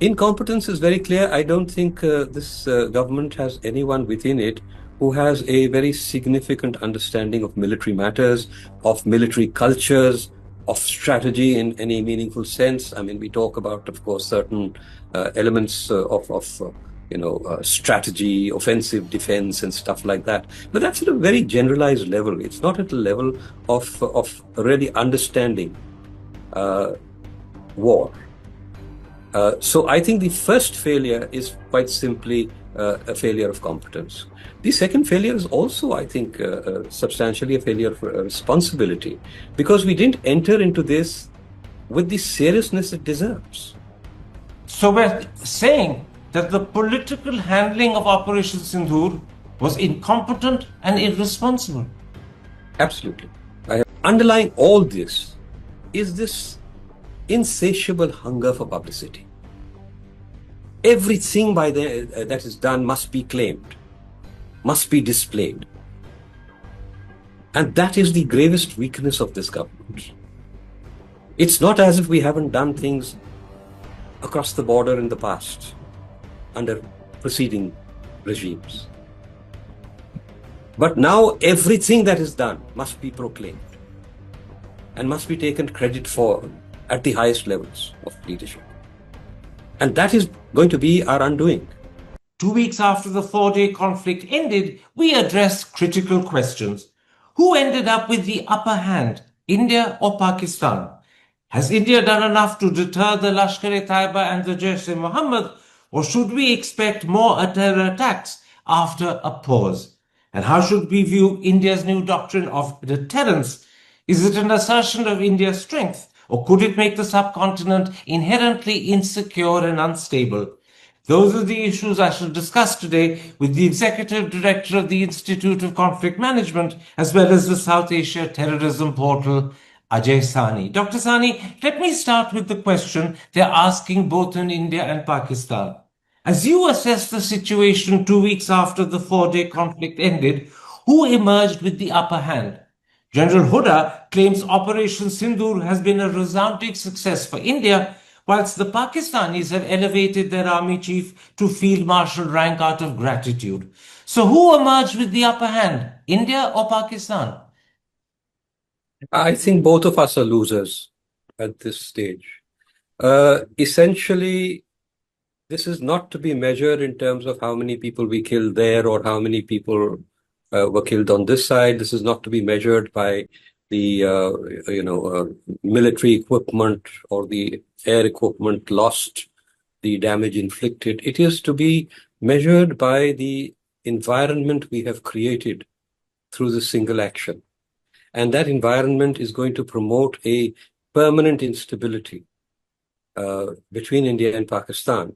Incompetence is very clear. I don't think this government has anyone within it who has a very significant understanding of military matters, of military cultures, of strategy in any meaningful sense. I mean, we talk about, of course, certain elements of strategy, offensive defense, and stuff like that. But that's at a very generalized level. It's not at the level of really understanding war. So I think the first failure is quite simply a failure of competence. The second failure is also, I think, substantially a failure of responsibility, because we didn't enter into this with the seriousness it deserves. So we're saying that the political handling of Operation Sindoor was incompetent and irresponsible. Absolutely. Underlying all this is this insatiable hunger for publicity. Everything that is done must be claimed, must be displayed. And that is the gravest weakness of this government. It's not as if we haven't done things across the border in the past under preceding regimes. But now everything that is done must be proclaimed and must be taken credit for at the highest levels of leadership. And that is going to be our undoing. 2 weeks after the 4-day conflict ended, we addressed critical questions. Who ended up with the upper hand, India or Pakistan? Has India done enough to deter the Lashkar-e-Taiba and the Jaish-e-Mohammed, or should we expect more terror attacks after a pause? And how should we view India's new doctrine of deterrence? Is it an assertion of India's strength, or could it make the subcontinent inherently insecure and unstable? Those are the issues I shall discuss today with the Executive Director of the Institute of Conflict Management, as well as the South Asia Terrorism Portal, Ajay Sani. Dr. Sani, let me start with the question they're asking both in India and Pakistan. As you assess the situation 2 weeks after the 4-day conflict ended, who emerged with the upper hand? General Huda claims Operation Sindoor has been a resounding success for India, whilst the Pakistanis have elevated their army chief to field marshal rank out of gratitude. So who emerged with the upper hand, India or Pakistan? I think both of us are losers at this stage. Essentially, this is not to be measured in terms of how many people we killed there or how many people were killed on this side. This is not to be measured by the military equipment or the air equipment lost, the damage inflicted. It is to be measured by the environment we have created through this single action. And that environment is going to promote a permanent instability between India and Pakistan,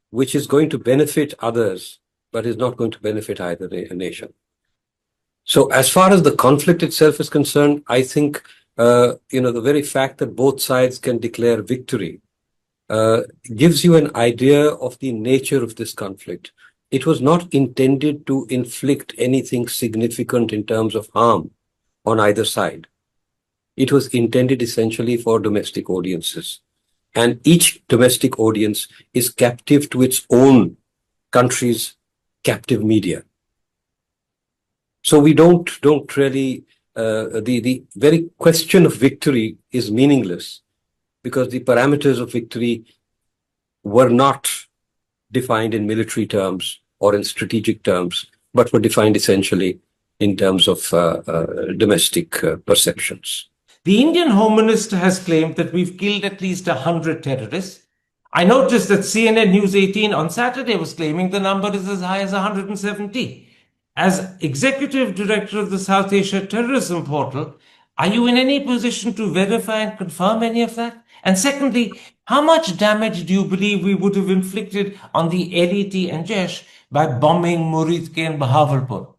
which is going to benefit others, but is not going to benefit either nation. So as far as the conflict itself is concerned, I think, the very fact that both sides can declare victory gives you an idea of the nature of this conflict. It was not intended to inflict anything significant in terms of harm on either side. It was intended essentially for domestic audiences. And each domestic audience is captive to its own country's captive media. So we don't really, the very question of victory is meaningless because the parameters of victory were not defined in military terms or in strategic terms, but were defined essentially in terms of domestic perceptions. The Indian Home Minister has claimed that we've killed at least 100 terrorists. I noticed that CNN News 18 on Saturday was claiming the number is as high as 170. As Executive Director of the South Asia Terrorism Portal, are you in any position to verify and confirm any of that? And secondly, how much damage do you believe we would have inflicted on the LET and Jaish by bombing Muridke and Bahawalpur?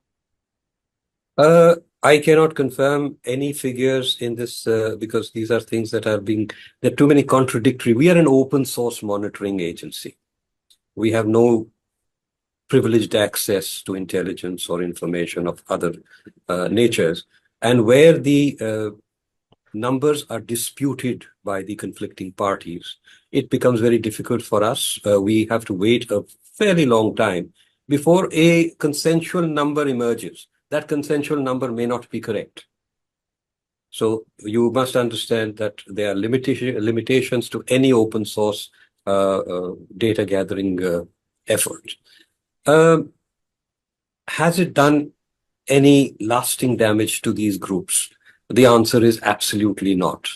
I cannot confirm any figures in this because these are things that there are too many contradictory. We are an open source monitoring agency. We have no privileged access to intelligence or information of other natures. And where the numbers are disputed by the conflicting parties, it becomes very difficult for us. We have to wait a fairly long time before a consensual number emerges. That consensual number may not be correct. So you must understand that there are limitations to any open source data gathering effort. Has it done any lasting damage to these groups? The answer is absolutely not.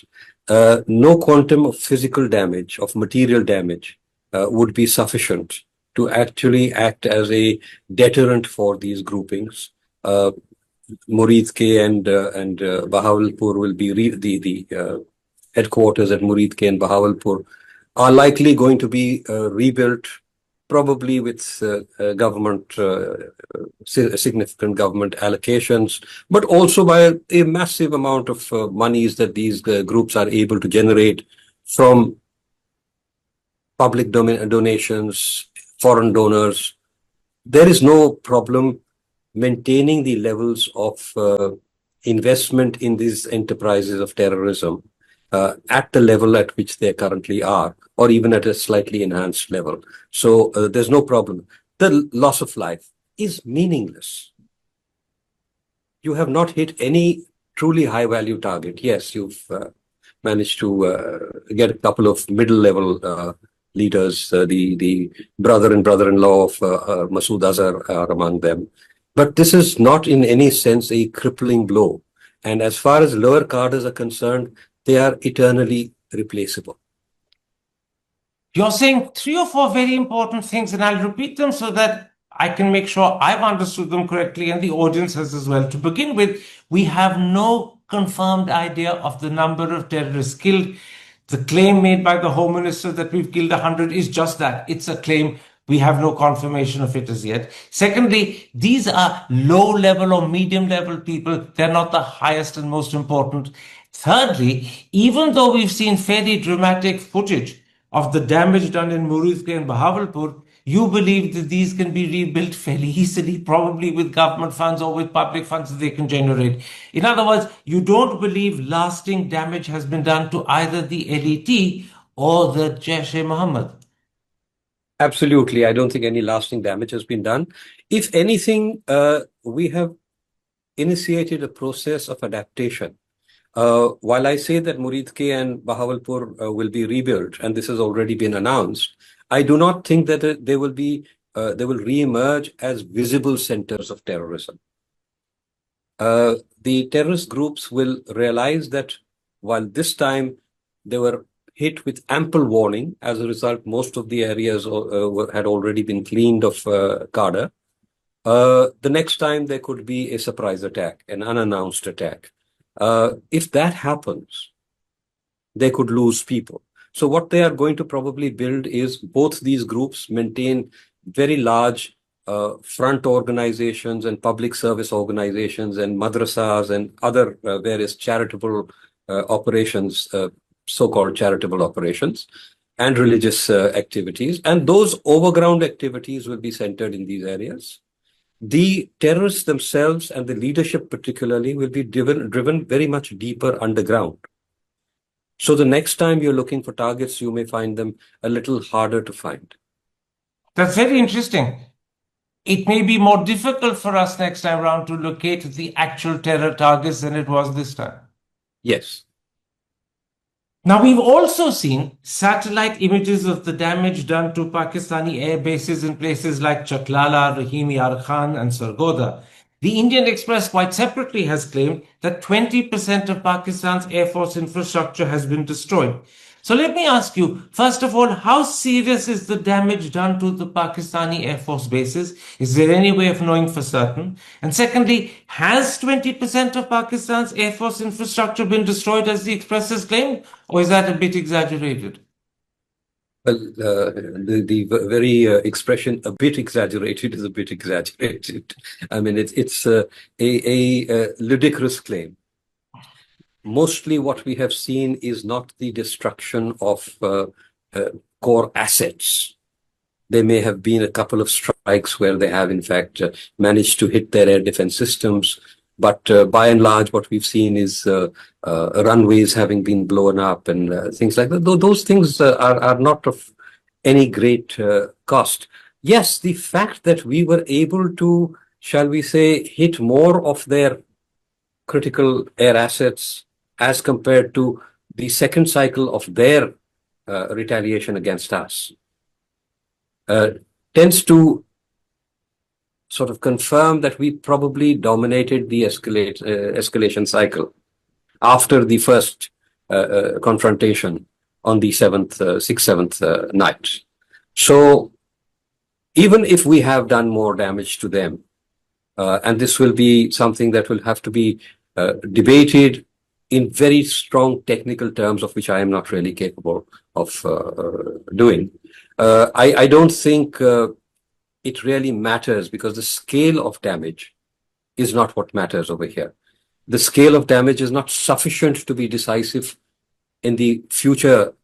No quantum of physical damage, of material damage, would be sufficient to actually act as a deterrent for these groupings. Murid-K and Bahawalpur will be the headquarters at Murid-K and Bahawalpur are likely going to be rebuilt, probably with significant government allocations, but also by a massive amount of monies that these groups are able to generate from public donations, foreign donors. There is no problem maintaining the levels of investment in these enterprises of terrorism at the level at which they currently are, or even at a slightly enhanced level. So there's no problem. The loss of life is meaningless. You have not hit any truly high-value target. Yes, you've managed to get a couple of middle-level leaders. The brother and brother-in-law of Masood Azhar are among them. But this is not in any sense a crippling blow. And as far as lower cadres are concerned, they are eternally replaceable. You're saying 3 or 4 very important things, and I'll repeat them so that I can make sure I've understood them correctly and the audience has as well. To begin with, we have no confirmed idea of the number of terrorists killed. The claim made by the Home Minister that we've killed 100 is just that. It's a claim. We have no confirmation of it as yet. Secondly, these are low-level or medium-level people. They're not the highest and most important. Thirdly, even though we've seen fairly dramatic footage of the damage done in Murid-K and Bahawalpur, you believe that these can be rebuilt fairly easily, probably with government funds or with public funds that they can generate. In other words, you don't believe lasting damage has been done to either the LET or the Jaish-e-Mohammed. Absolutely. I don't think any lasting damage has been done. If anything, we have initiated a process of adaptation. While I say that Murid-K and Bahawalpur will be rebuilt, and this has already been announced, I do not think that they will re-emerge as visible centers of terrorism. The terrorist groups will realize that while this time they were hit with ample warning, as a result, most of the areas had already been cleaned of cadre. The next time there could be a surprise attack, an unannounced attack. If that happens, they could lose people. So what they are going to probably build is both these groups maintain very large front organizations and public service organizations and madrasas and other various charitable operations, so-called charitable operations and religious activities. And those overground activities will be centered in these areas. The terrorists themselves and the leadership particularly will be driven very much deeper underground. So the next time you're looking for targets, you may find them a little harder to find. That's very interesting. It may be more difficult for us next time around to locate the actual terror targets than it was this time. Yes. Now, we've also seen satellite images of the damage done to Pakistani air bases in places like Chaklala, Rahim Yar Khan, and Sargodha. The Indian Express quite separately has claimed that 20% of Pakistan's Air Force infrastructure has been destroyed. So let me ask you, first of all, how serious is the damage done to the Pakistani Air Force bases? Is there any way of knowing for certain? And secondly, has 20% of Pakistan's Air Force infrastructure been destroyed as the Express has claimed? Or is that a bit exaggerated? Well, the very expression "a bit exaggerated" is a bit exaggerated. I mean, it's a ludicrous claim. Mostly what we have seen is not the destruction of core assets. There may have been a couple of strikes where they have, in fact, managed to hit their air defense systems. But by and large, what we've seen is runways having been blown up and things like that. Though those things are not of any great cost. Yes, the fact that we were able to, shall we say, hit more of their critical air assets as compared to the second cycle of their retaliation against us tends to sort of confirm that we probably dominated the escalation cycle after the first confrontation on the seventh night. So even if we have done more damage to them, and this will be something that will have to be debated in very strong technical terms, of which I am not really capable of doing. I don't think it really matters, because the scale of damage is not what matters over here. The scale of damage is not sufficient to be decisive in the future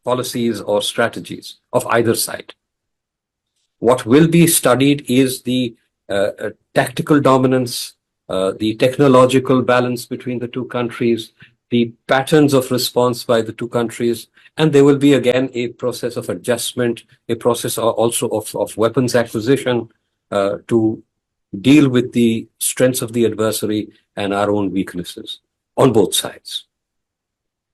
policies or strategies of either side. What will be studied is the tactical dominance, the technological balance between the two countries, the patterns of response by the two countries, and there will be again a process of adjustment, a process also of weapons acquisition to deal with the strengths of the adversary and our own weaknesses on both sides.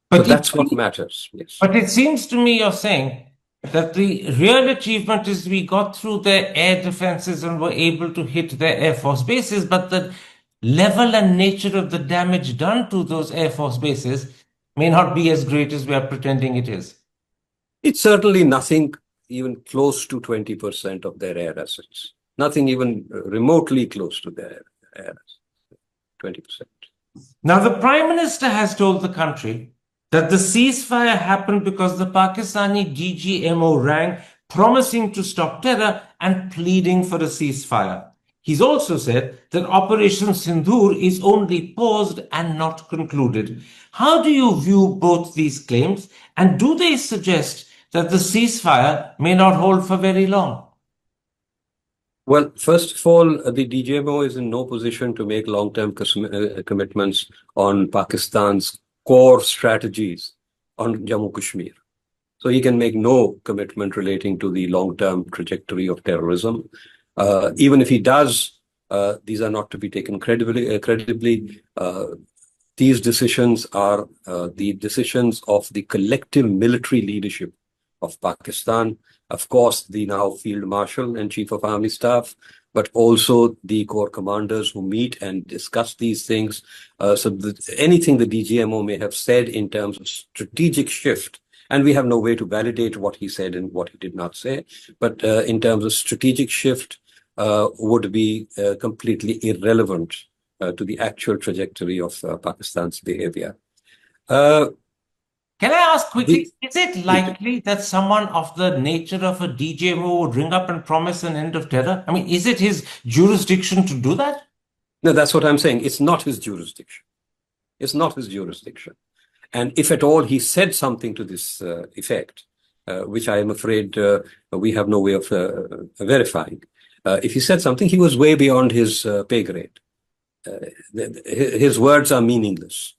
But that's what matters. Yes. But it seems to me you're saying that the real achievement is we got through their air defenses and were able to hit their Air Force bases, but the level and nature of the damage done to those Air Force bases may not be as great as we are pretending it is. It's certainly nothing even close to 20% of their air assets. Nothing even remotely close to their air assets. 20%. Now, the Prime Minister has told the country that the ceasefire happened because the Pakistani DGMO rang promising to stop terror and pleading for a ceasefire. He's also said that Operation Sindoor is only paused and not concluded. How do you view both these claims, and do they suggest that the ceasefire may not hold for very long? Well, first of all, the DGMO is in no position to make long-term commitments on Pakistan's core strategies on Jammu Kashmir. So he can make no commitment relating to the long-term trajectory of terrorism. Even if he does, these are not to be taken credibly. These decisions are the decisions of the collective military leadership of Pakistan. Of course, the now Field Marshal and Chief of Army Staff, but also the Corps commanders who meet and discuss these things. So anything the DGMO may have said in terms of strategic shift, and we have no way to validate what he said and what he did not say, but in terms of strategic shift, would be completely irrelevant to the actual trajectory of Pakistan's behavior. Can I ask quickly, is it likely that someone of the nature of a DGMO would ring up and promise an end of terror? I mean, is it his jurisdiction to do that? No, that's what I'm saying. It's not his jurisdiction. It's not his jurisdiction. And if at all he said something to this effect, which I am afraid we have no way of verifying, if he said something, he was way beyond his pay grade. His words are meaningless.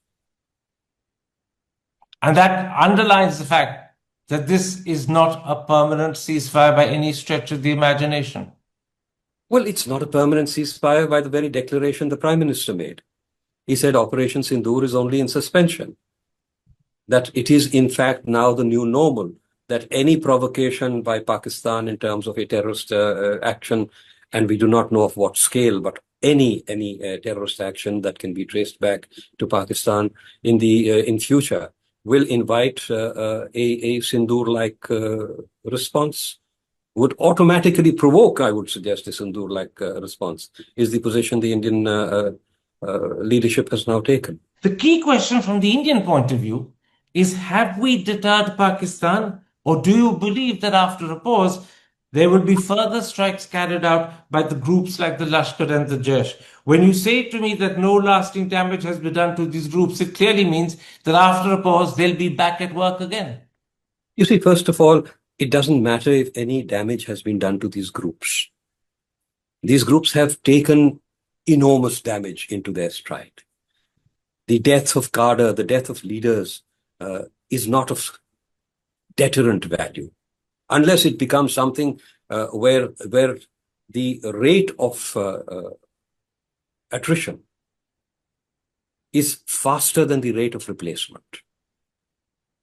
And that underlines the fact that this is not a permanent ceasefire by any stretch of the imagination. Well, it's not a permanent ceasefire by the very declaration the Prime Minister made. He said Operation Sindoor is only in suspension. That it is, in fact, now the new normal. That any provocation by Pakistan in terms of a terrorist action, and we do not know of what scale, but any terrorist action that can be traced back to Pakistan in future, will invite a Sindoor-like response, would automatically provoke, I would suggest, a Sindoor-like response, is the position the Indian leadership has now taken. The key question from the Indian point of view is, have we deterred Pakistan, or do you believe that after a pause, there will be further strikes carried out by the groups like the Lashkar and the Jaish? When you say to me that no lasting damage has been done to these groups, it clearly means that after a pause, they'll be back at work again. You see, first of all, it doesn't matter if any damage has been done to these groups. These groups have taken enormous damage into their stride. The death of cadre, the death of leaders is not of deterrent value, unless it becomes something where the rate of attrition is faster than the rate of replacement.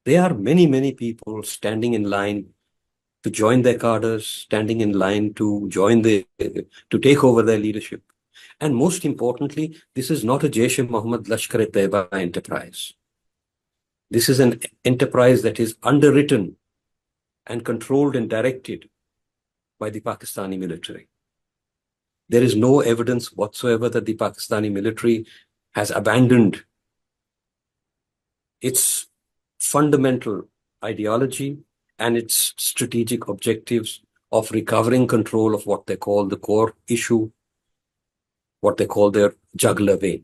There are many, many people standing in line to join their cadres, standing in line to to take over their leadership. And most importantly, this is not a Jaish-e-Mohammed Lashkar-e-Taiba enterprise. This is an enterprise that is underwritten and controlled and directed by the Pakistani military. There is no evidence whatsoever that the Pakistani military has abandoned its fundamental ideology and its strategic objectives of recovering control of what they call the core issue, what they call their jugular vein.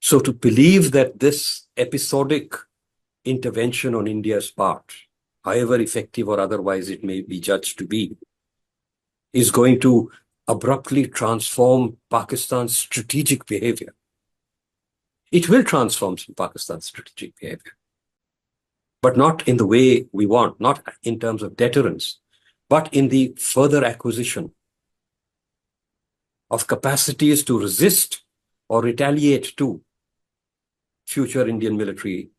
So to believe that this episodic intervention on India's part, however effective or otherwise it may be judged to be, is going to abruptly transform Pakistan's strategic behavior. It will transform Pakistan's strategic behavior, but not in the way we want, not in terms of deterrence, but in the further acquisition of capacities to resist or retaliate to future Indian military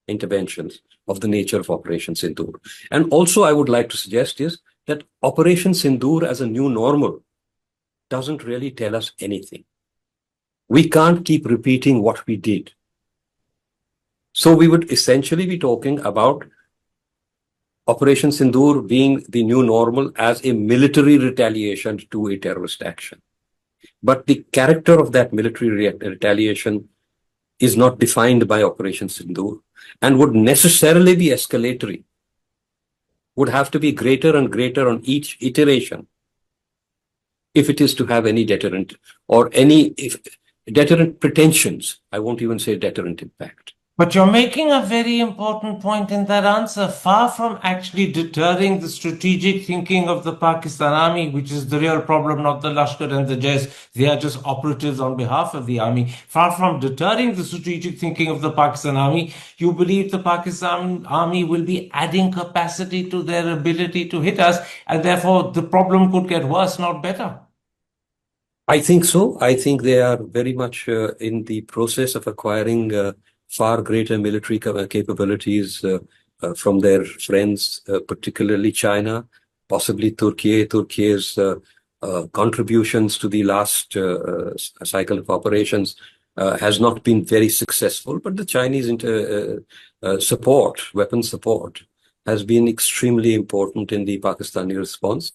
interventions of the nature of Operation Sindoor. And also I would like to suggest is that Operation Sindoor as a new normal doesn't really tell us anything. We can't keep repeating what we did. So we would essentially be talking about Operation Sindoor being the new normal as a military retaliation to a terrorist action. But the character of that military retaliation is not defined by Operation Sindoor and would necessarily be escalatory, would have to be greater and greater on each iteration if it is to have any deterrent or any deterrent pretensions. I won't even say deterrent impact. But you're making a very important point in that answer. Far from actually deterring the strategic thinking of the Pakistan army, which is the real problem, not the Lashkar and the Jais. They are just operatives on behalf of the army. Far from deterring the strategic thinking of the Pakistan army, you believe the Pakistan army will be adding capacity to their ability to hit us, and therefore the problem could get worse, not better. I think so. I think they are very much in the process of acquiring far greater military capabilities from their friends, particularly China, possibly Turkey. Turkey's contributions to the last cycle of operations has not been very successful, but the Chinese support, weapon support, has been extremely important in the Pakistani response.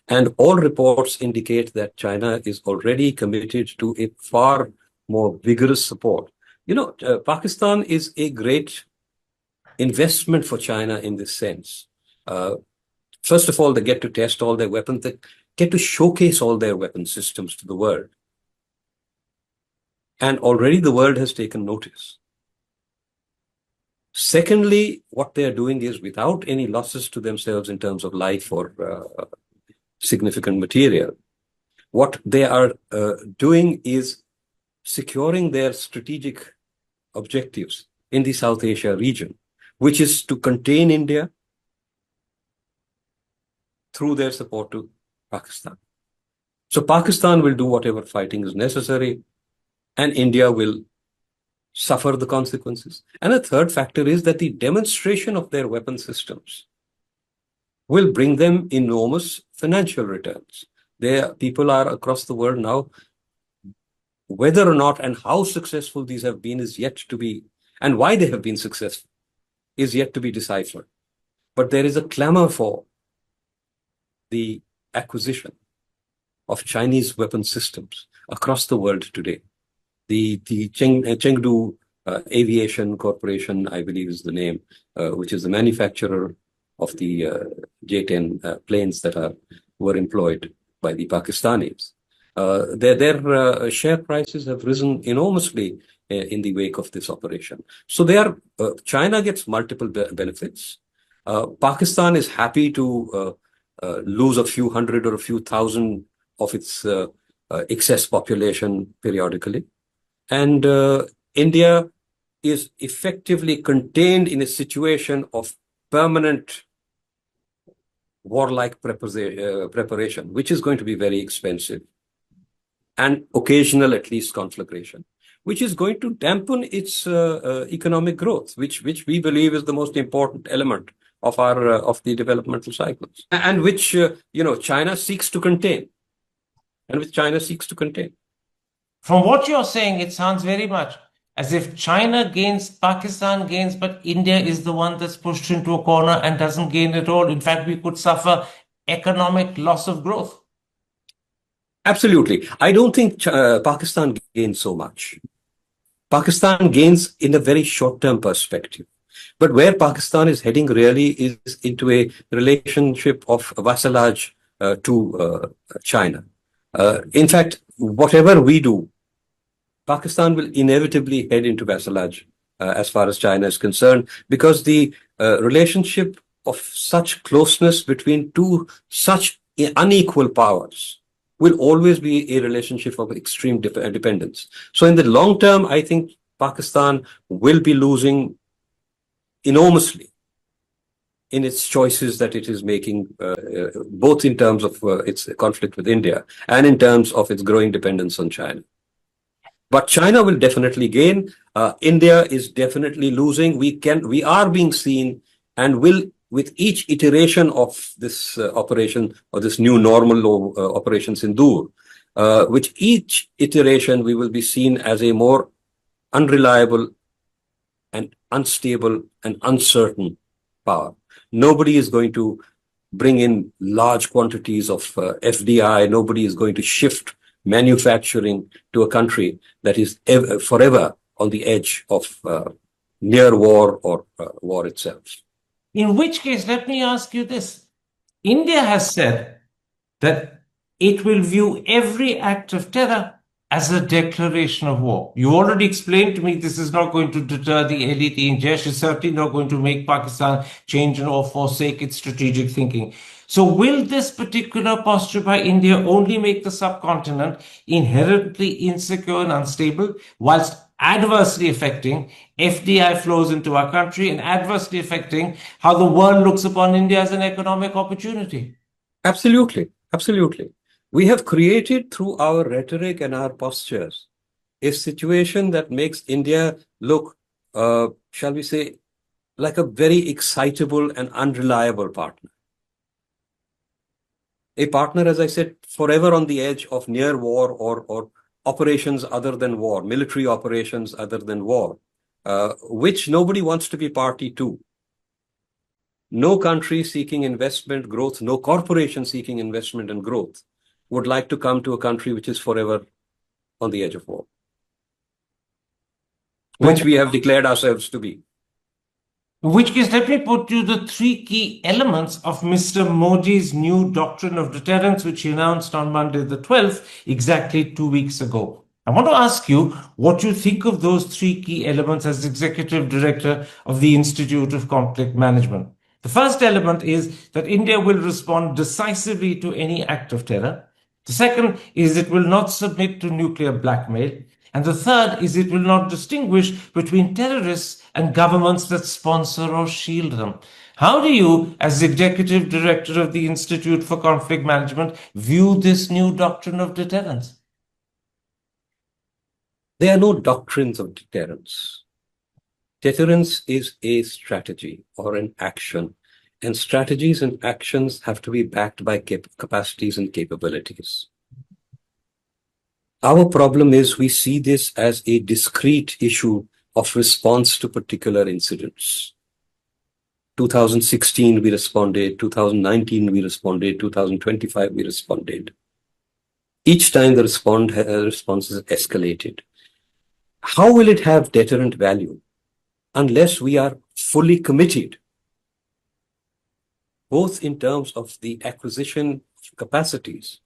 And all reports indicate that China is already committed to a far more vigorous support. You know, Pakistan is a great investment for China in this sense. First of all, they get to test all their weapons, they get to showcase all their weapon systems to the world. And already the world has taken notice. Secondly, what they are doing is without any losses to themselves in terms of life or significant material, what they are doing is securing their strategic objectives in the South Asia region, which is to contain India through their support to Pakistan. So Pakistan will do whatever fighting is necessary, and India will suffer the consequences. And a third factor is that the demonstration of their weapon systems will bring them enormous financial returns. People are across the world now. Whether or not and how successful these have been is yet to be, and why they have been successful is yet to be deciphered. But there is a clamor for the acquisition of Chinese weapon systems across the world today. The Chengdu Aviation Corporation, I believe is the name, which is the manufacturer of the J-10 planes that were employed by the Pakistanis. Their share prices have risen enormously in the wake of this operation. So China gets multiple benefits. Pakistan is happy to lose a few hundred or a few thousand of its excess population periodically. And India is effectively contained in a situation of permanent warlike preparation, which is going to be very expensive, and occasional, at least, conflagration, which is going to dampen its economic growth, which we believe is the most important element of our of the developmental cycles, and which China seeks to contain, From what you're saying, it sounds very much as if China gains, Pakistan gains, but India is the one that's pushed into a corner and doesn't gain at all. In fact, we could suffer economic loss of growth. Absolutely. I don't think Pakistan gains so much. Pakistan gains in a very short-term perspective. But where Pakistan is heading really is into a relationship of vassalage to China. In fact, whatever we do, Pakistan will inevitably head into vassalage as far as China is concerned, because the relationship of such closeness between two such unequal powers will always be a relationship of extreme dependence. So in the long term, I think Pakistan will be losing enormously in its choices that it is making, both in terms of its conflict with India and in terms of its growing dependence on China. But China will definitely gain. India is definitely losing. We are being seen, and will, with each iteration of this operation, or this new normal Operation Sindoor, with each iteration we will be seen as a more unreliable and unstable and uncertain power. Nobody is going to bring in large quantities of FDI. Nobody is going to shift manufacturing to a country that is forever on the edge of near war or war itself. In which case, let me ask you this. India has said that it will view every act of terror as a declaration of war. You already explained to me this is not going to deter the elite in Jesh. It's certainly not going to make Pakistan change or forsake its strategic thinking. So will this particular posture by India only make the subcontinent inherently insecure and unstable, whilst adversely affecting FDI flows into our country and adversely affecting how the world looks upon India as an economic opportunity? Absolutely. Absolutely. We have created, through our rhetoric and our postures, a situation that makes India look, shall we say, like a very excitable and unreliable partner. A partner, as I said, forever on the edge of near war or operations other than war, military operations other than war, which nobody wants to be party to. No country seeking investment, growth, no corporation seeking investment and growth would like to come to a country which is forever on the edge of war, which we have declared ourselves to be. In which case, let me put you the three key elements of Mr. Modi's new doctrine of deterrence, which he announced on Monday the 12th, exactly 2 weeks ago. I want to ask you what you think of those three key elements as Executive Director of the Institute of Conflict Management. The first element is that India will respond decisively to any act of terror. The second is it will not submit to nuclear blackmail. And the third is it will not distinguish between terrorists and governments that sponsor or shield them. How do you, as Executive Director of the Institute for Conflict Management, view this new doctrine of deterrence? There are no doctrines of deterrence. Deterrence is a strategy or an action, and strategies and actions have to be backed by capacities and capabilities. Our problem is we see this as a discrete issue of response to particular incidents. 2016 we responded, 2019 we responded, 2025 we responded. Each time the response has escalated. How will it have deterrent value unless we are fully committed, both in terms of the acquisition of capacities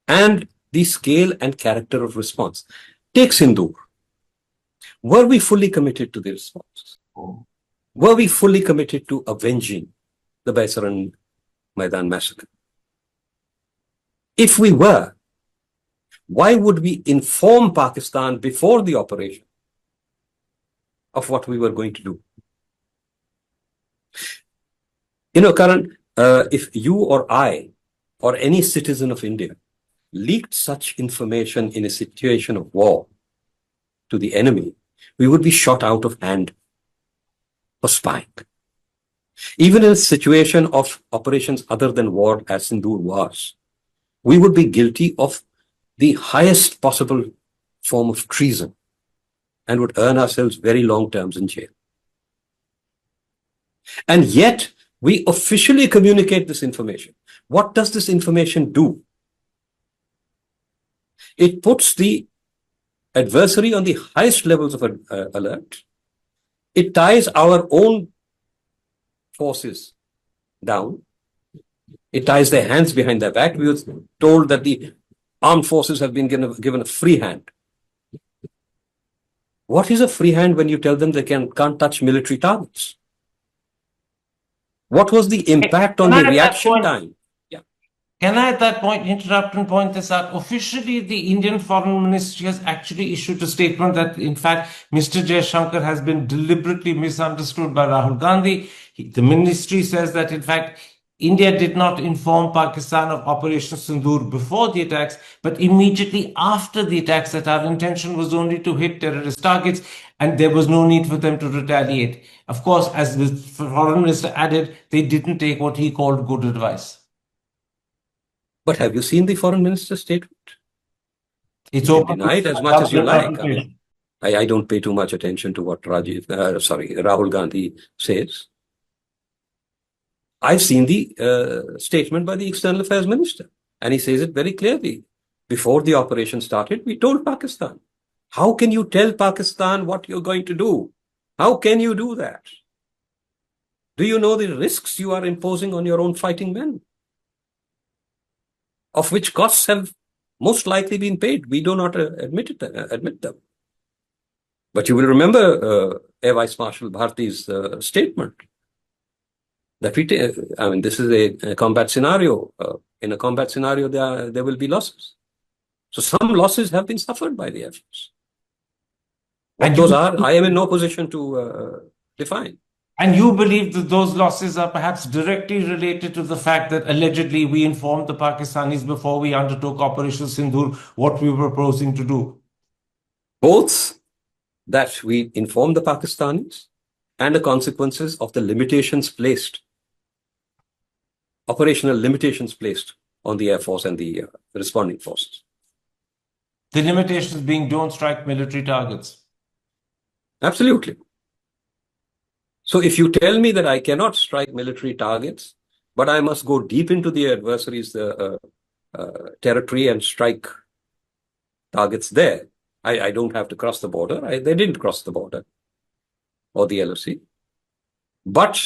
and the scale and character of response? Take Sindoor. Were we fully committed to the response? Were we fully committed to avenging the Baisaran Maidan massacre? If we were, Why would we inform Pakistan before the operation of what we were going to do? Karan, if you or I or any citizen of India leaked such information in a situation of war to the enemy, we would be shot out of hand for spying. Even in a situation of operations other than war, as Sindoor was, we would be guilty of the highest possible form of treason and would earn ourselves very long terms in jail. And yet, we officially communicate this information. What does this information do? It puts the adversary on the highest levels of alert. It ties our own forces down. It ties their hands behind their back. We were told that the armed forces have been given a free hand. What is a free hand when you tell them they can't touch military targets? What was the impact on the reaction time? Can I at that point interrupt and point this out? Officially, the Indian Foreign Ministry has actually issued a statement that, in fact, Mr. Jaishankar has been deliberately misunderstood by Rahul Gandhi. The ministry says that, in fact, India did not inform Pakistan of Operation Sindoor before the attacks, but immediately after the attacks, that our intention was only to hit terrorist targets and there was no need for them to retaliate. Of course, as the Foreign Minister added, they didn't take what he called good advice. But have you seen the Foreign Minister's statement? It's you can deny it as much as you like. I don't pay too much attention to what Rahul Gandhi says. I've seen the statement by the External Affairs Minister, and he says it very clearly. Before the operation started, we told Pakistan. How can you tell Pakistan what you're going to do? How can you do that? Do you know the risks you are imposing on your own fighting men? Of which costs have most likely been paid. We do not admit them. But you will remember Air Vice Marshal Bharti's statement that this is a combat scenario. In a combat scenario, there will be losses. So some losses have been suffered by the Air Force. What those are, I am in no position to define. And you believe that those losses are perhaps directly related to the fact that allegedly we informed the Pakistanis before we undertook Operation Sindoor what we were proposing to do? Both that we informed the Pakistanis and the consequences of the limitations placed, operational limitations placed on the Air Force and the responding forces. The limitations being don't strike military targets. Absolutely. So if you tell me that I cannot strike military targets, but I must go deep into the adversary's territory and strike targets there, I don't have to cross the border. They didn't cross the border or the LOC. But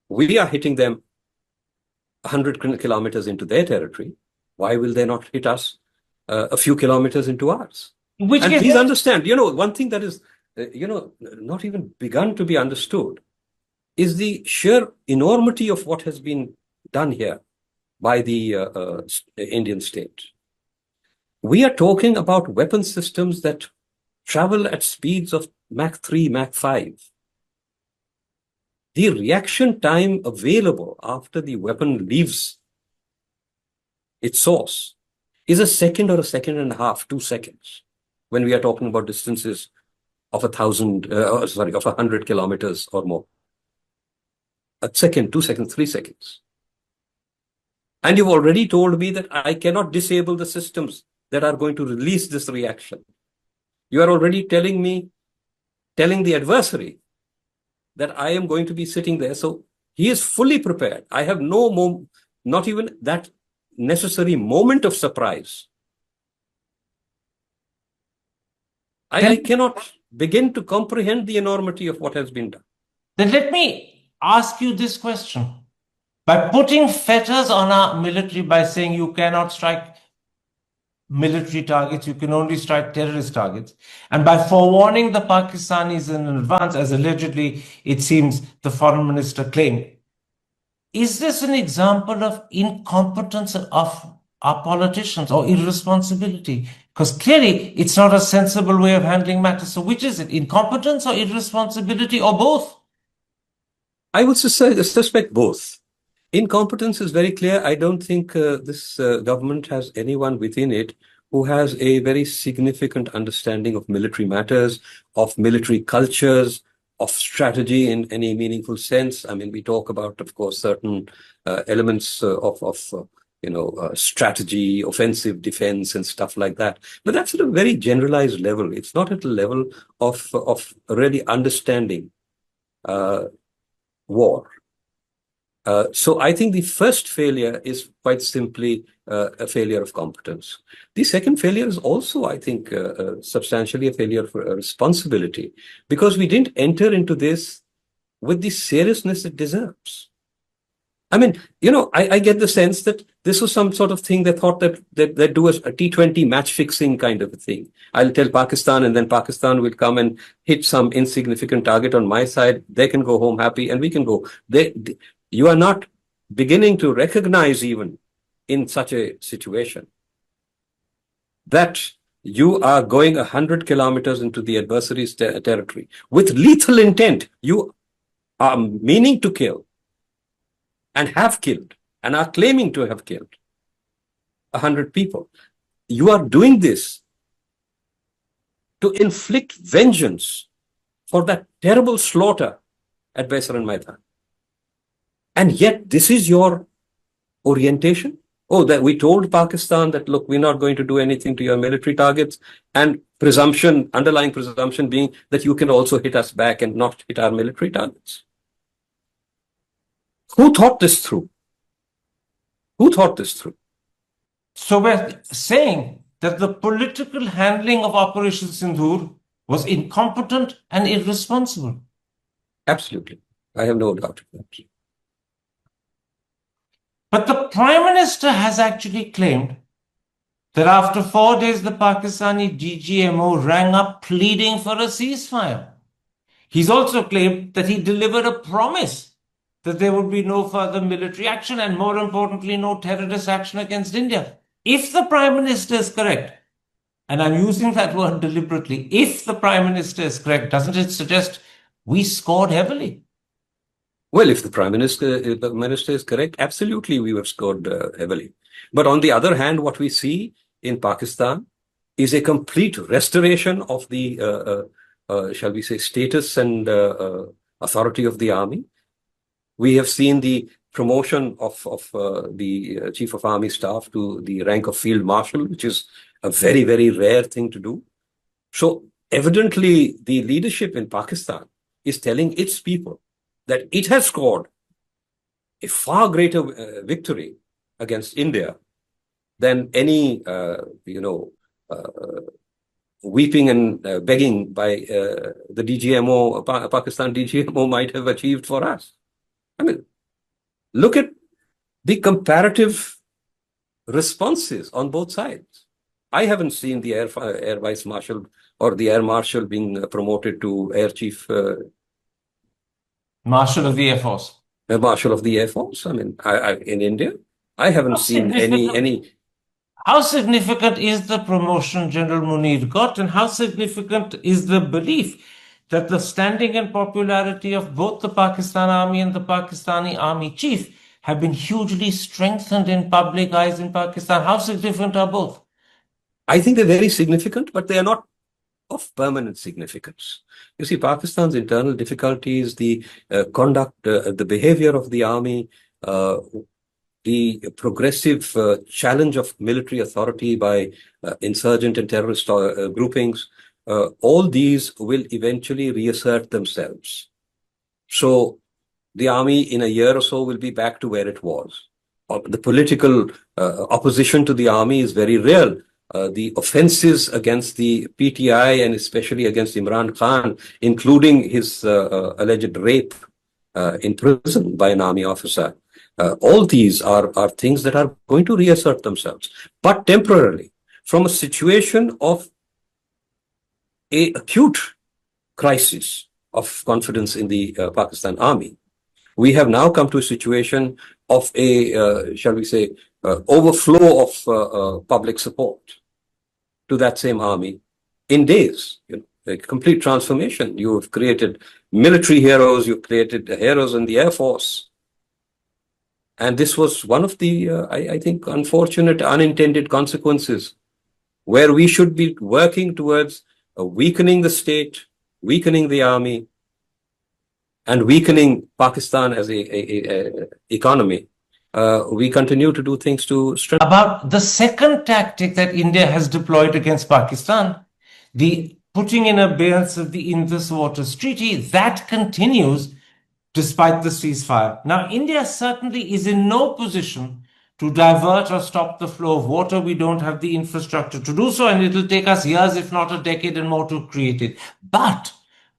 we are hitting them 100 kilometers into their territory. Why will they not hit us a few kilometers into ours? And please understand, one thing that is not even begun to be understood is the sheer enormity of what has been done here by the Indian state. We are talking about weapon systems that travel at speeds of Mach 3, Mach 5. The reaction time available after the weapon leaves its source is a second or a second and a half, 2 seconds, when we are talking about distances of 100 kilometers or more. A second, 2 seconds, 3 seconds. And you've already told me that I cannot disable the systems that are going to release this reaction. You are already telling the adversary that I am going to be sitting there. So he is fully prepared. I have not even that necessary moment of surprise. I cannot begin to comprehend the enormity of what has been done. Then let me ask you this question. By putting fetters on our military by saying you cannot strike military targets, you can only strike terrorist targets, and by forewarning the Pakistanis in advance, as allegedly it seems the foreign minister claimed, is this an example of incompetence of our politicians or irresponsibility? Because clearly it's not a sensible way of handling matters. So which is it? Incompetence or irresponsibility or both? I would suspect both. Incompetence is very clear. I don't think this government has anyone within it who has a very significant understanding of military matters, of military cultures, of strategy in any meaningful sense. I mean, we talk about, of course, certain elements of strategy, offensive defense, and stuff like that. But that's at a very generalized level. It's not at a level of really understanding war. So I think the first failure is quite simply a failure of competence. The second failure is also, I think, substantially a failure of responsibility, because we didn't enter into this with the seriousness it deserves. I mean, I get the sense that this was some sort of thing they thought that they'd do a T20 match fixing kind of a thing. I'll tell Pakistan, and then Pakistan will come and hit some insignificant target on my side. They can go home happy, and we can go. You are not beginning to recognize, even in such a situation, that you are going 100 kilometers into the adversary's territory with lethal intent. You are meaning to kill and have killed and are claiming to have killed 100 people. You are doing this to inflict vengeance for that terrible slaughter at Baisaran Maidan. And yet this is your orientation? Oh, that we told Pakistan that, look, we're not going to do anything to your military targets, and underlying presumption being that you can also hit us back and not hit our military targets. Who thought this through? Who thought this through? So we're saying that the political handling of Operation Sindoor was incompetent and irresponsible. Absolutely. I have no doubt of that. But the Prime Minister has actually claimed that after 4 days, the Pakistani DGMO rang up pleading for a ceasefire. He's also claimed that he delivered a promise that there would be no further military action and, more importantly, no terrorist action against India. If the Prime Minister is correct, and I'm using that word deliberately, if the Prime Minister is correct, doesn't it suggest we scored heavily? Well, if the Prime Minister is correct, absolutely we have scored heavily. But on the other hand, what we see in Pakistan is a complete restoration of the, shall we say, status and authority of the army. We have seen the promotion of the Chief of Army Staff to the rank of Field Marshal, which is a very, very rare thing to do. So evidently, the leadership in Pakistan is telling its people that it has scored a far greater victory against India than any, weeping and begging by the DGMO, Pakistan DGMO might have achieved for us. I mean, look at the comparative responses on both sides. I haven't seen the Air Vice Marshal or the Air Marshal being promoted to Air Chief Marshal of the Air Force. Marshal of the Air Force. I mean, in India, I haven't seen any. How significant is the promotion General Munir got, and how significant is the belief that the standing and popularity of both the Pakistan Army and the Pakistani Army Chief have been hugely strengthened in public eyes in Pakistan? How significant are both? I think they're very significant, but they are not of permanent significance. You see, Pakistan's internal difficulties, the conduct, the behavior of the army, the progressive challenge of military authority by insurgent and terrorist groupings, all these will eventually reassert themselves. So the army in a year or so will be back to where it was. The political opposition to the army is very real. The offenses against the PTI and especially against Imran Khan, including his alleged rape in prison by an army officer, all these are things that are going to reassert themselves, but temporarily. From a situation of an acute crisis of confidence in the Pakistan army, we have now come to a situation of a, shall we say, overflow of public support to that same army in days. A complete transformation. You've created military heroes, you've created heroes in the Air Force. And this was one of the, I think, unfortunate, unintended consequences where we should be working towards weakening the state, weakening the army, and weakening Pakistan as a economy. We continue to do things to strengthen. About the second tactic that India has deployed against Pakistan, the putting in abeyance of the Indus Waters Treaty, that continues despite the ceasefire. Now, India certainly is in no position to divert or stop the flow of water. We don't have the infrastructure to do so, and it'll take us years, if not a decade and more, to create it. But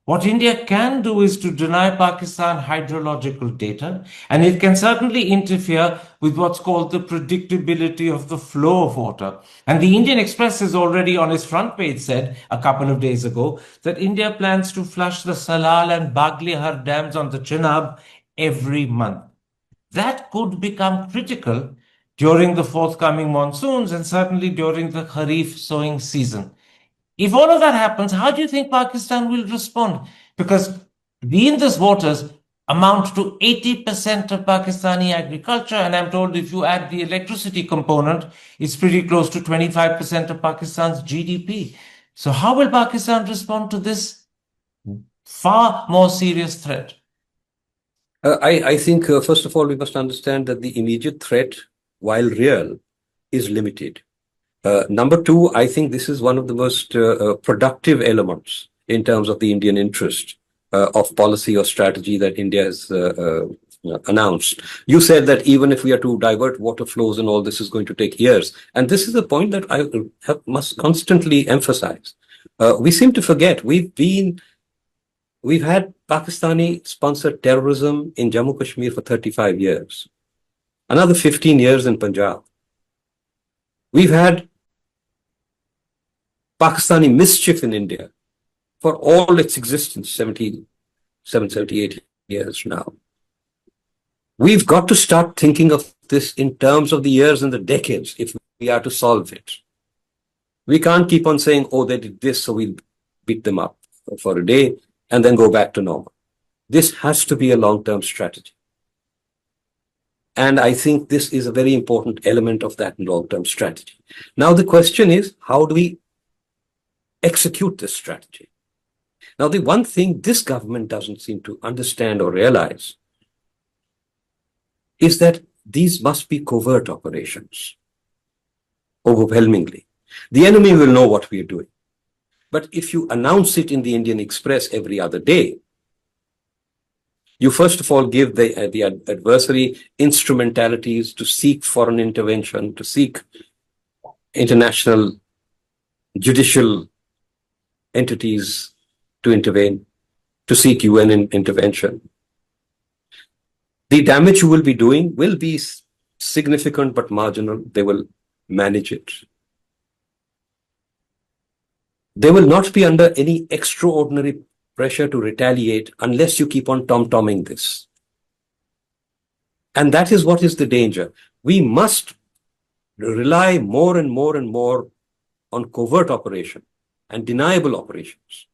what India can do is to deny Pakistan hydrological data, and it can certainly interfere with what's called the predictability of the flow of water. And the Indian Express has already on its front page said a couple of days ago that India plans to flush the Salal and Baglihar dams on the Chenab every month. That could become critical during the forthcoming monsoons and certainly during the Kharif sowing season. If all of that happens, how do you think Pakistan will respond? Because the Indus waters amount to 80% of Pakistani agriculture, and I'm told if you add the electricity component, it's pretty close to 25% of Pakistan's GDP. So how will Pakistan respond to this far more serious threat? I think, first of all, we must understand that the immediate threat, while real, is limited. Number two, I think this is one of the most productive elements in terms of the Indian interest of policy or strategy that India has announced. You said that even if we are to divert water flows and all, this is going to take years. And this is a point that I must constantly emphasize. We seem to forget we've had Pakistani sponsored terrorism in Jammu Kashmir for 35 years, another 15 years in Punjab. We've had Pakistani mischief in India for all its existence, 78 years now. We've got to start thinking of this in terms of the years and the decades if we are to solve it. We can't keep on saying, oh, they did this, so we'll beat them up for a day and then go back to normal. This has to be a long-term strategy. And I think this is a very important element of that long-term strategy. Now, the question is, how do we execute this strategy? Now, the one thing this government doesn't seem to understand or realize is that these must be covert operations, overwhelmingly. The enemy will know what we are doing. But if you announce it in the Indian Express every other day, you first of all give the adversary instrumentalities to seek foreign intervention, to seek international judicial entities to intervene, to seek UN intervention. The damage you will be doing will be significant but marginal. They will manage it. They will not be under any extraordinary pressure to retaliate unless you keep on tom-tomming this. And that is what is the danger. We must rely more and more and more on covert operation and deniable operations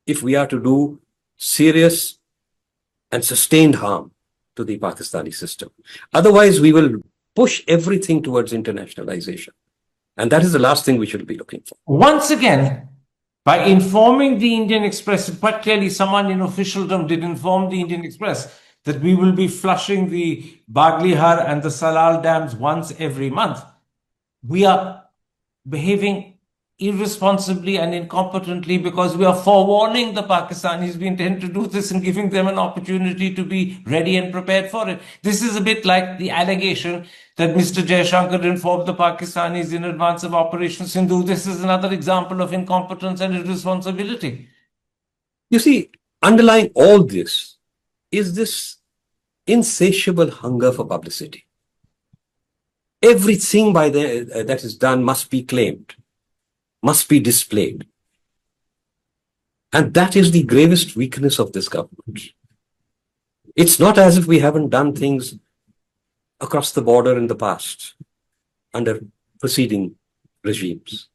if we are to do serious and sustained harm to the Pakistani system. Otherwise, we will push everything towards internationalization. And that is the last thing we should be looking for. Once again, by informing the Indian Express, quite clearly someone in officialdom did inform the Indian Express that we will be flushing the Baglihar and the Salal dams once every month. We are behaving irresponsibly and incompetently because we are forewarning the Pakistanis we intend to do this and giving them an opportunity to be ready and prepared for it. This is a bit like the allegation that Mr. Jaishankar informed the Pakistanis in advance of Operation Sindoor. This is another example of incompetence and irresponsibility. You see, underlying all this is this insatiable hunger for publicity. Everything that is done must be claimed, must be displayed. And that is the gravest weakness of this government. It's not as if we haven't done things across the border in the past under preceding regimes.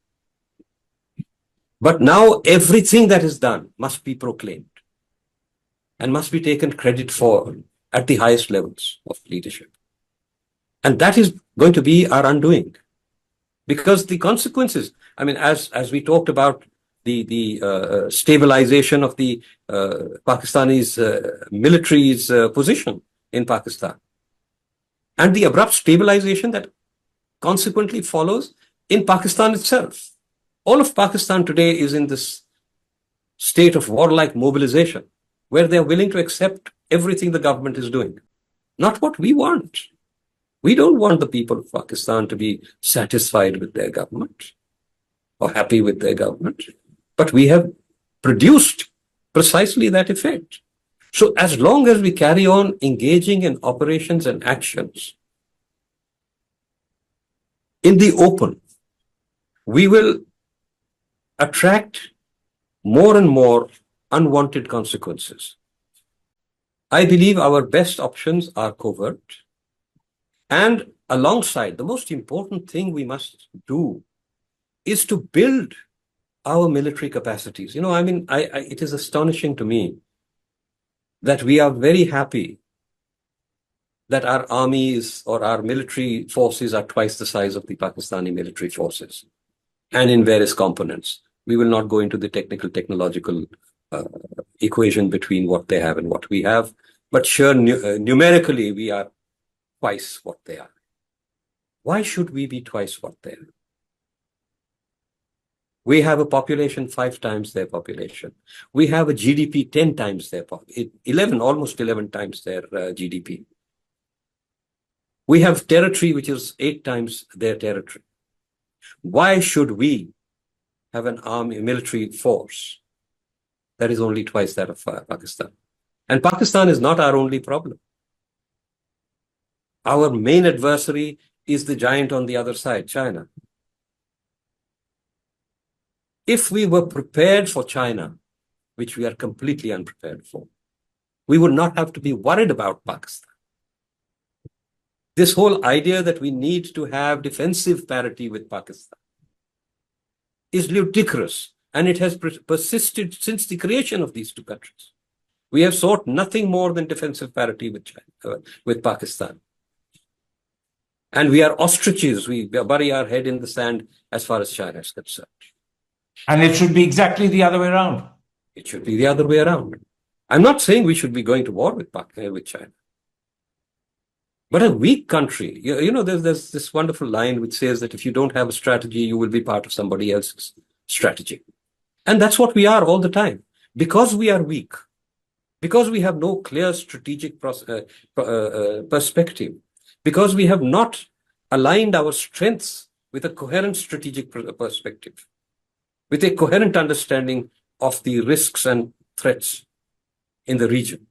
But now everything that is done must be proclaimed and must be taken credit for at the highest levels of leadership. And that is going to be our undoing. Because the consequences, I mean, as we talked about the stabilization of the Pakistani's military's position in Pakistan, and the abrupt stabilization that consequently follows in Pakistan itself. All of Pakistan today is in this state of warlike mobilization, where they're willing to accept everything the government is doing. Not what we want. We don't want the people of Pakistan to be satisfied with their government or happy with their government. But we have produced precisely that effect. So as long as we carry on engaging in operations and actions in the open, we will attract more and more unwanted consequences. I believe our best options are covert. And alongside, the most important thing we must do is to build our military capacities. I mean, it is astonishing to me that we are very happy that our armies or our military forces are twice the size of the Pakistani military forces, and in various components. We will not go into the technological equation between what they have and what we have, but sure, numerically, we are twice what they are. Why should we be twice what they are? We have a population 5 times their population. We have a GDP 10 times their population, almost 11 times their GDP. We have territory which is 8 times their territory. Why should we have an army, military force that is only twice that of Pakistan? And Pakistan is not our only problem. Our main adversary is the giant on the other side, China. If we were prepared for China, which we are completely unprepared for, we would not have to be worried about Pakistan. This whole idea that we need to have defensive parity with Pakistan is ludicrous, and it has persisted since the creation of these two countries. We have sought nothing more than defensive parity with China, with Pakistan. And we are ostriches. We bury our head in the sand as far as China is concerned. And it should be exactly the other way around. It should be the other way around. I'm not saying we should be going to war with China. But a weak country, there's this wonderful line which says that if you don't have a strategy, you will be part of somebody else's strategy. And that's what we are all the time. Because we are weak, because we have no clear strategic perspective, because we have not aligned our strengths with a coherent strategic perspective, with a coherent understanding of the risks and threats in the region.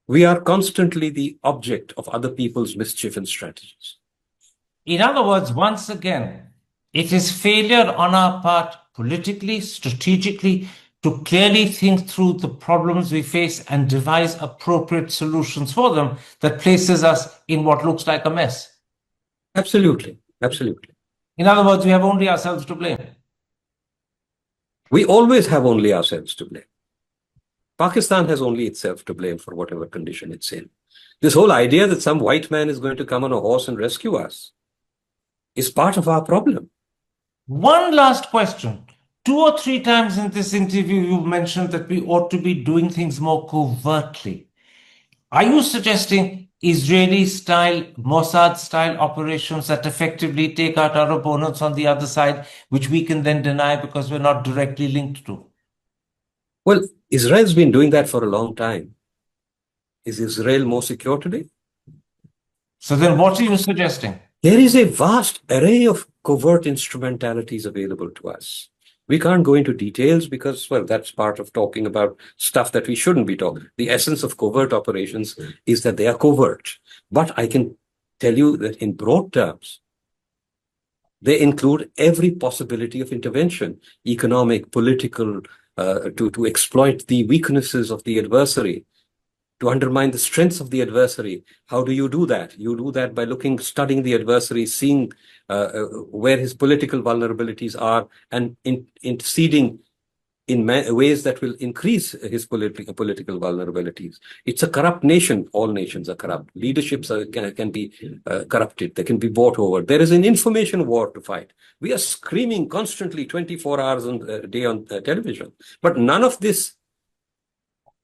We are constantly the object of other people's mischief and strategies. In other words, once again, it is failure on our part, politically, strategically, to clearly think through the problems we face and devise appropriate solutions for them that places us in what looks like a mess. Absolutely. Absolutely. In other words, we have only ourselves to blame. We always have only ourselves to blame. Pakistan has only itself to blame for whatever condition it's in. This whole idea that some white man is going to come on a horse and rescue us is part of our problem. One last question. 2 or 3 times in this interview, you mentioned that we ought to be doing things more covertly. Are you suggesting Israeli-style, Mossad-style operations that effectively take out our opponents on the other side, which we can then deny because we're not directly linked to? Well, Israel's been doing that for a long time. Is Israel more secure today? So then what are you suggesting? There is a vast array of covert instrumentalities available to us. We can't go into details because, well, that's part of talking about stuff that we shouldn't be talking. The essence of covert operations is that they are covert. But I can tell you that in broad terms, they include every possibility of intervention, economic, political, to exploit the weaknesses of the adversary to undermine the strengths of the adversary. How do you do that? You do that by studying the adversary, seeing where his political vulnerabilities are, and interceding in ways that will increase his political vulnerabilities. It's a corrupt nation. All nations are corrupt. Leaderships can be corrupted. They can be bought over. There is an information war to fight. We are screaming constantly 24 hours a day on television. But none of this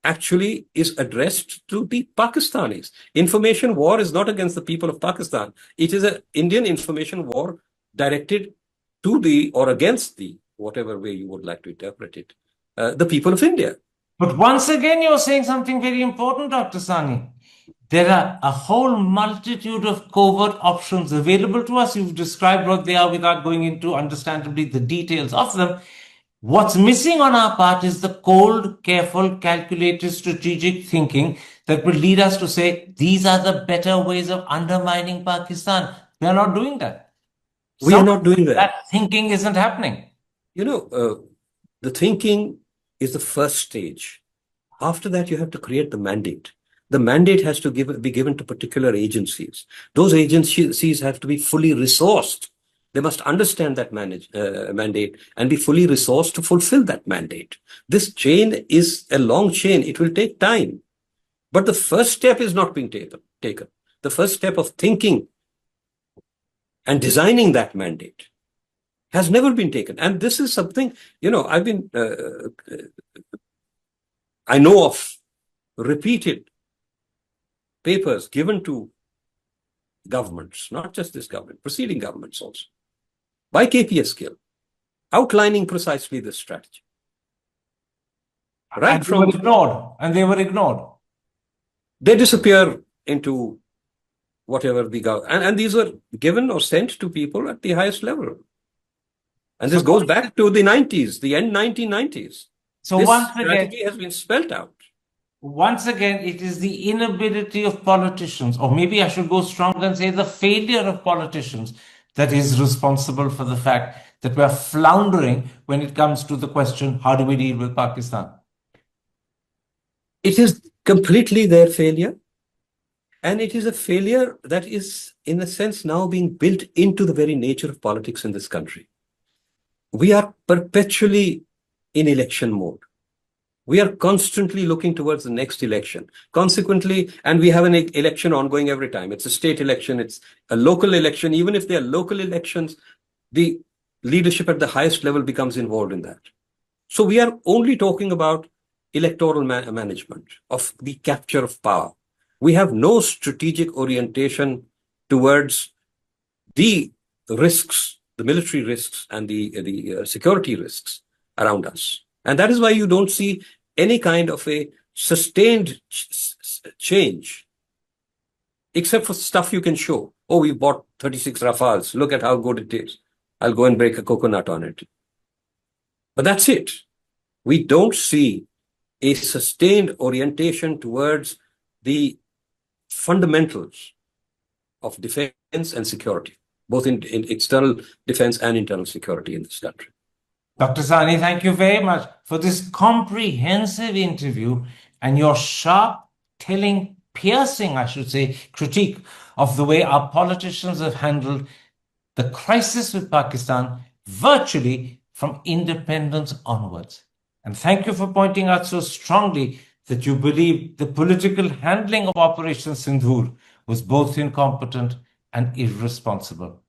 actually is addressed to the Pakistanis. Information war is not against the people of Pakistan. It is an Indian information war directed to the, or against the, whatever way you would like to interpret it, the people of India. But once again, you're saying something very important, Dr. Sani. There are a whole multitude of covert options available to us. You've described what they are without going into, understandably, the details of them. What's missing on our part is the cold, careful, calculated, strategic thinking that will lead us to say, these are the better ways of undermining Pakistan. We are not doing that. We are not doing that. That thinking isn't happening. You know, the thinking is the first stage. After that, you have to create the mandate. The mandate has to be given to particular agencies. Those agencies have to be fully resourced. They must understand that mandate and be fully resourced to fulfill that mandate. This chain is a long chain. It will take time. But the first step is not being taken. The first step of thinking and designing that mandate has never been taken. And this is something, you know, I know of repeated papers given to governments, not just this government, preceding governments also, by KPS Gill, outlining precisely this strategy. Right, from they were ignored. They disappear into whatever the government, and these were given or sent to people at the highest level. And this goes back to the 90s, the end 1990s. So this once strategy again, has been spelled out. Once again, it is the inability of politicians, or maybe I should go stronger and say the failure of politicians, that is responsible for the fact that we are floundering when it comes to the question, how do we deal with Pakistan? It is completely their failure. And it is a failure that is, in a sense, now being built into the very nature of politics in this country. We are perpetually in election mode. We are constantly looking towards the next election. Consequently, and we have an election ongoing every time. It's a state election, it's a local election. Even if they are local elections, the leadership at the highest level becomes involved in that. So we are only talking about electoral management, of the capture of power. We have no strategic orientation towards the risks, the military risks and the security risks around us. And that is why you don't see any kind of a sustained change, except for stuff you can show. Oh, we bought 36 Rafales. Look at how good it is. I'll go and break a coconut on it. But that's it. We don't see a sustained orientation towards the fundamentals of defense and security, both in external defense and internal security in this country. Dr. Sani, thank you very much for this comprehensive interview and your sharp, telling, piercing, I should say, critique of the way our politicians have handled the crisis with Pakistan virtually from independence onwards. And thank you for pointing out so strongly that you believe the political handling of Operation Sindoor was both incompetent and irresponsible.